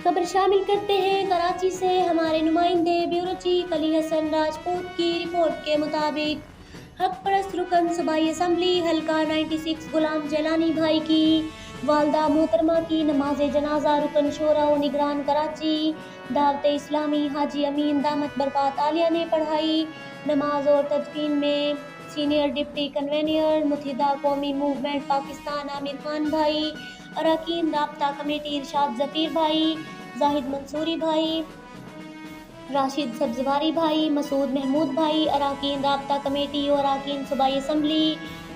خبر شامل کرتے ہیں کراچی سے ہمارے نمائندے بیورو چیف علی حسن راجپوت کی رپورٹ کے مطابق حق پرست رکن صوبائی اسمبلی حلقہ 96 غلام جیلانی بھائی کی والدہ محترمہ کی نماز جنازہ رکن شورا و نگران کراچی دعوت اسلامی حاجی امین دامت برکات عالیہ نے پڑھائی۔ نماز اور تدفین میں سینئر ڈپٹی کنوینر متحدہ قومی موومنٹ پاکستان عامر خان بھائی، اراکین رابطہ کمیٹی ارشاد ظفیر بھائی، زاہد منصوری بھائی، راشد سبزواری بھائی، مسعود محمود بھائی، اراکین رابطہ کمیٹی اور اراکین صوبائی اسمبلی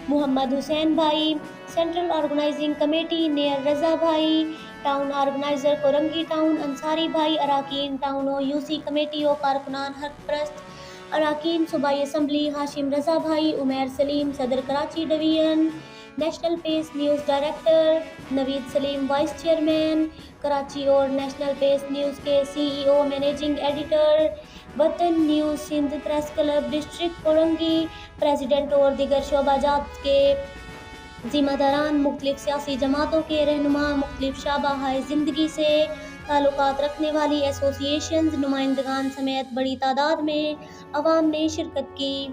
محمد حسین بھائی، central organizing committee Nayyar Raza بھائی، town organizer Korangi town Ansari بھائی، اراکین ٹاؤن و یو سی کمیٹی و کارکنان حق پرست، اراکین صوبائی اسمبلی ہاشم رضا بھائی، عمیر سلیم صدر کراچی ڈویژن، نیشنل پیس نیوز ڈائریکٹر نوید سلیم وائس چیئرمین کراچی اور نیشنل پیس نیوز کے سی ای او مینیجنگ ایڈیٹر، وطن news Sindh press club district Korangi president اور دیگر شعبہ جات کے ذمہ داران، مختلف سیاسی جماعتوں کے رہنما، مختلف شعبہ زندگی سے تعلقات رکھنے والی ایسوسی ایشنز، نمائندگان سمیت بڑی تعداد میں عوام نے شرکت کی۔